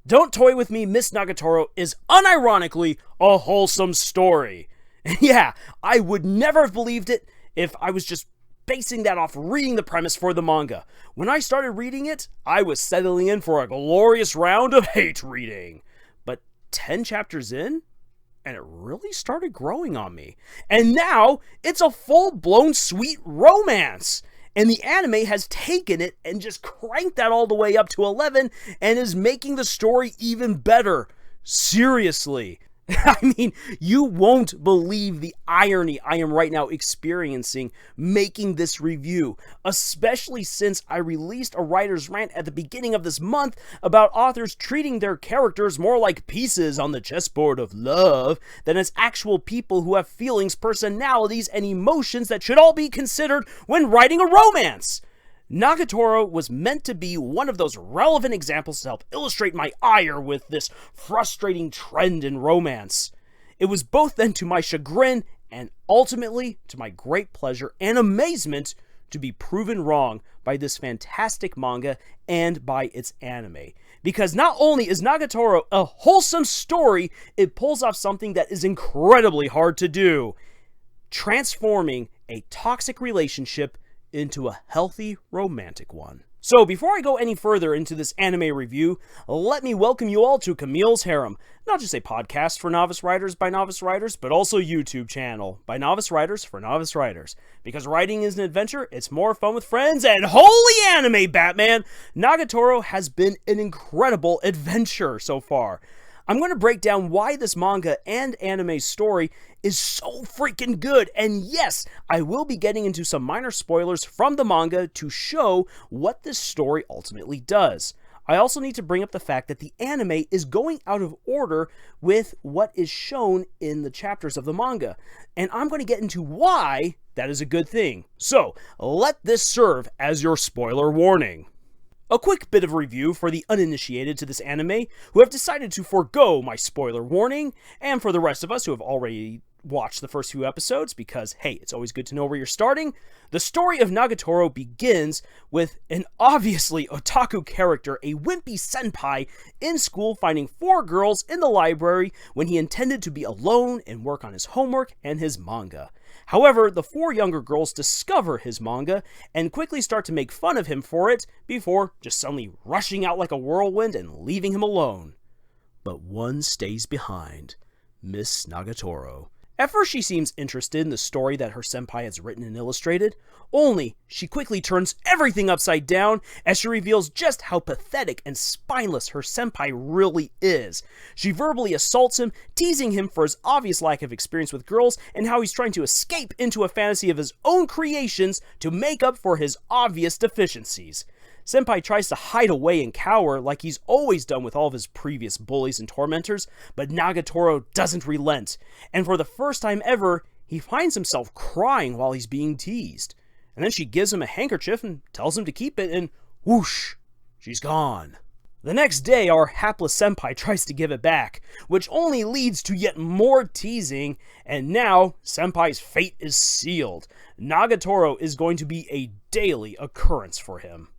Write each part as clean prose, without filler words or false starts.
Don't Toy With Me, Miss Nagatoro is unironically a wholesome story. Yeah, I would never have believed it if I was just basing that off reading the premise for the manga. When I started reading it, I was settling in for a glorious round of hate reading. But 10 chapters in, and it really started growing on me. And now, it's a full-blown sweet romance. And the anime has taken it and just cranked that all the way up to 11 and is making the story even better. Seriously. I mean, you won't believe the irony I am right now experiencing making this review, especially since I released a writer's rant at the beginning of this month about authors treating their characters more like pieces on the chessboard of love than as actual people who have feelings, personalities, and emotions that should all be considered when writing a romance. Nagatoro was meant to be one of those relevant examples to help illustrate my ire with this frustrating trend in romance. It was both then to my chagrin and ultimately to my great pleasure and amazement to be proven wrong by this fantastic manga and by its anime. Because not only is Nagatoro a wholesome story, it pulls off something that is incredibly hard to do: transforming a toxic relationship into a healthy romantic one. So before I go any further into this anime review, let me welcome you all to Camille's Harem, not just a podcast for novice writers by novice writers, but also a YouTube channel by novice writers for novice writers. Because writing is an adventure, it's more fun with friends, and holy anime, Batman! Nagatoro has been an incredible adventure so far. I'm going to break down why this manga and anime story is so freaking good, and yes, I will be getting into some minor spoilers from the manga to show what this story ultimately does. I also need to bring up the fact that the anime is going out of order with what is shown in the chapters of the manga, and I'm going to get into why that is a good thing. So, let this serve as your spoiler warning. A quick bit of review for the uninitiated to this anime who have decided to forego my spoiler warning, and for the rest of us who have already watched the first few episodes, because hey, it's always good to know where you're starting. The story of Nagatoro begins with an obviously otaku character, a wimpy senpai, in school finding 4 girls in the library when he intended to be alone and work on his homework and his manga. However, the 4 younger girls discover his manga and quickly start to make fun of him for it before just suddenly rushing out like a whirlwind and leaving him alone. But one stays behind: Miss Nagatoro. At first she seems interested in the story that her senpai has written and illustrated, only she quickly turns everything upside down as she reveals just how pathetic and spineless her senpai really is. She verbally assaults him, teasing him for his obvious lack of experience with girls and how he's trying to escape into a fantasy of his own creations to make up for his obvious deficiencies. Senpai tries to hide away and cower like he's always done with all of his previous bullies and tormentors, but Nagatoro doesn't relent, and for the first time ever, he finds himself crying while he's being teased. And then she gives him a handkerchief and tells him to keep it, and whoosh, she's gone. The next day, our hapless senpai tries to give it back, which only leads to yet more teasing, and now senpai's fate is sealed. Nagatoro is going to be a daily occurrence for him.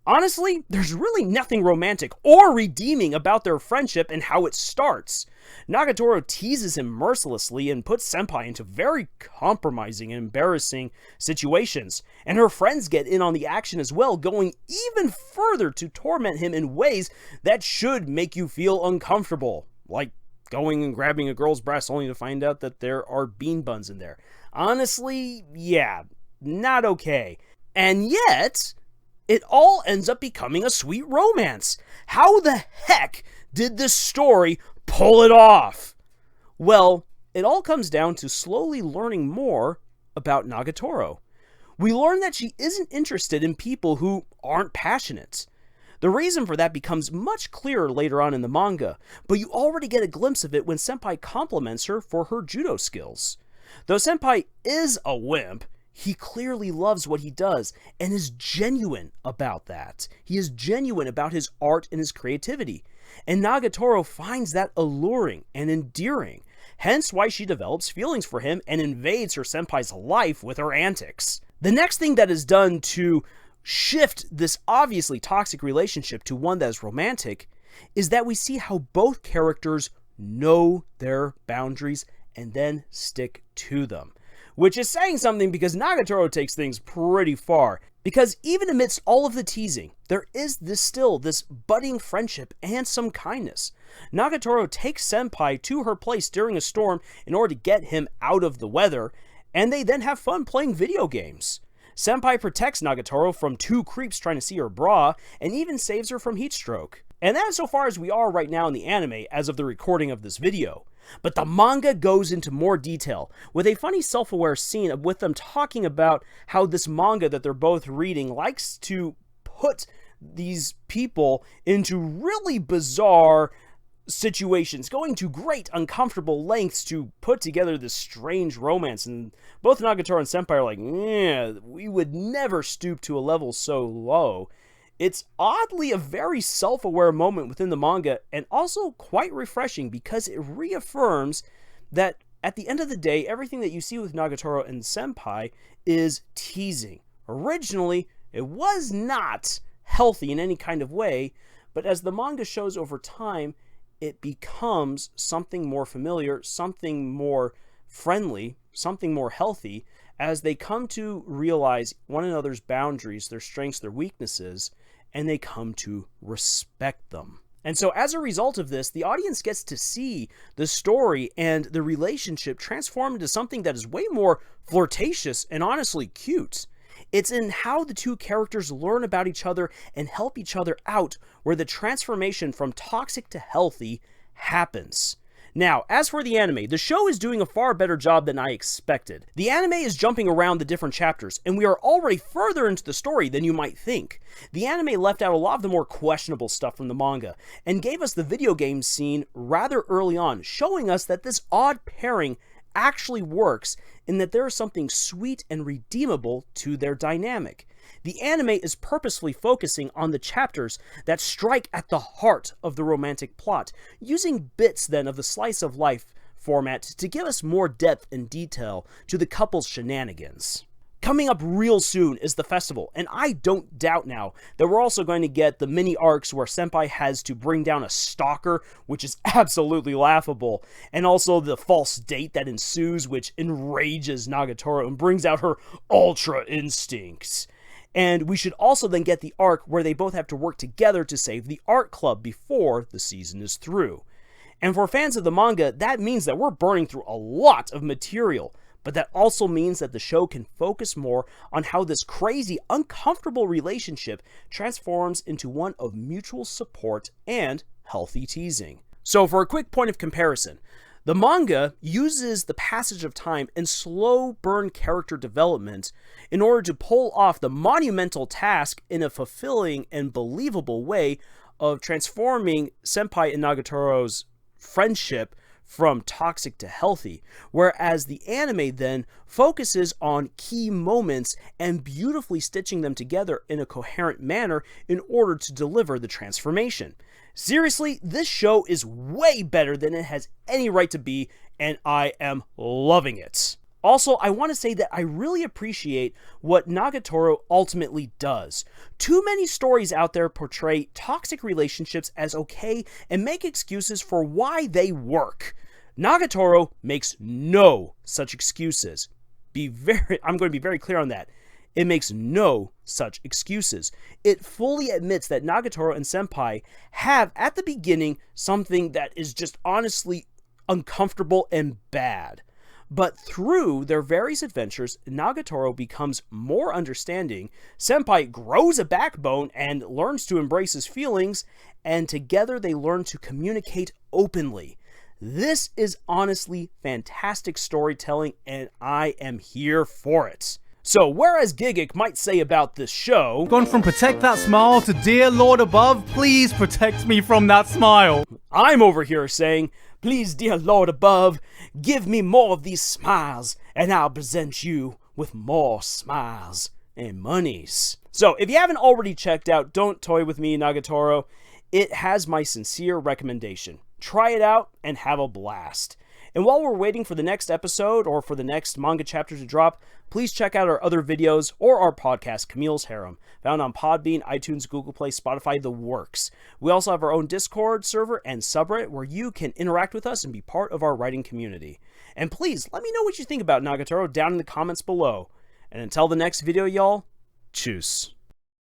Honestly, there's really nothing romantic or redeeming about their friendship and how it starts. Nagatoro teases him mercilessly and puts senpai into very compromising and embarrassing situations, and her friends get in on the action as well, going even further to torment him in ways that should make you feel uncomfortable, like going and grabbing a girl's breast only to find out that there are bean buns in there. Honestly, yeah, not okay. And yet, it all ends up becoming a sweet romance. How the heck did this story pull it off? Well, it all comes down to slowly learning more about Nagatoro. We learn that she isn't interested in people who aren't passionate. The reason for that becomes much clearer later on in the manga, but you already get a glimpse of it when senpai compliments her for her judo skills. Though senpai is a wimp, he clearly loves what he does and is genuine about that. He is genuine about his art and his creativity. And Nagatoro finds that alluring and endearing, hence why she develops feelings for him and invades her senpai's life with her antics. The next thing that is done to shift this obviously toxic relationship to one that is romantic is that we see how both characters know their boundaries and then stick to them. Which is saying something because Nagatoro takes things pretty far. Because even amidst all of the teasing, there is this budding friendship and some kindness. Nagatoro takes Senpai to her place during a storm in order to get him out of the weather, and they then have fun playing video games. Senpai protects Nagatoro from 2 creeps trying to see her bra, and even saves her from heat stroke. And that is so far as we are right now in the anime as of the recording of this video. But the manga goes into more detail, with a funny self-aware scene with them talking about how this manga that they're both reading likes to put these people into really bizarre situations, going to great uncomfortable lengths to put together this strange romance, and both Nagatoro and Senpai are like, yeah, we would never stoop to a level so low. It's oddly a very self-aware moment within the manga, and also quite refreshing because it reaffirms that at the end of the day, everything that you see with Nagatoro and Senpai is teasing. Originally, it was not healthy in any kind of way, but as the manga shows over time, it becomes something more familiar, something more friendly, something more healthy, as they come to realize one another's boundaries, their strengths, their weaknesses, and they come to respect them. And so as a result of this, the audience gets to see the story and the relationship transform into something that is way more flirtatious and honestly cute. It's in how the 2 characters learn about each other and help each other out where the transformation from toxic to healthy happens. Now, as for the anime, the show is doing a far better job than I expected. The anime is jumping around the different chapters, and we are already further into the story than you might think. The anime left out a lot of the more questionable stuff from the manga, and gave us the video game scene rather early on, showing us that this odd pairing actually works, in that there is something sweet and redeemable to their dynamic. The anime is purposefully focusing on the chapters that strike at the heart of the romantic plot, using bits then of the slice of life format to give us more depth and detail to the couple's shenanigans. Coming up real soon is the festival, and I don't doubt now that we're also going to get the mini arcs where Senpai has to bring down a stalker, which is absolutely laughable, and also the false date that ensues, which enrages Nagatoro and brings out her ultra instincts. And we should also then get the arc where they both have to work together to save the art club before the season is through. And for fans of the manga, that means that we're burning through a lot of material, but that also means that the show can focus more on how this crazy, uncomfortable relationship transforms into one of mutual support and healthy teasing. So for a quick point of comparison, the manga uses the passage of time and slow burn character development in order to pull off the monumental task in a fulfilling and believable way of transforming Senpai and Nagatoro's friendship from toxic to healthy, whereas the anime then focuses on key moments and beautifully stitching them together in a coherent manner in order to deliver the transformation. Seriously, this show is way better than it has any right to be, and I am loving it. Also, I want to say that I really appreciate what Nagatoro ultimately does. Too many stories out there portray toxic relationships as okay and make excuses for why they work. Nagatoro makes no such excuses. I'm going to be very clear on that. It makes no such excuses. It fully admits that Nagatoro and Senpai have, at the beginning, something that is just honestly uncomfortable and bad. But through their various adventures, Nagatoro becomes more understanding, Senpai grows a backbone and learns to embrace his feelings, and together they learn to communicate openly. This is honestly fantastic storytelling, and I am here for it. So, whereas Gigic might say about this show, Gone from protect that smile to dear Lord above, please protect me from that smile. I'm over here saying, please, dear Lord above, give me more of these smiles, and I'll present you with more smiles and monies. So, if you haven't already checked out Don't Toy With Me, Nagatoro, it has my sincere recommendation. Try it out and have a blast. And while we're waiting for the next episode or for the next manga chapter to drop, please check out our other videos or our podcast, Camille's Harem, found on Podbean, iTunes, Google Play, Spotify, the works. We also have our own Discord server and subreddit where you can interact with us and be part of our writing community. And please, let me know what you think about Nagatoro down in the comments below. And until the next video, y'all, tschüss.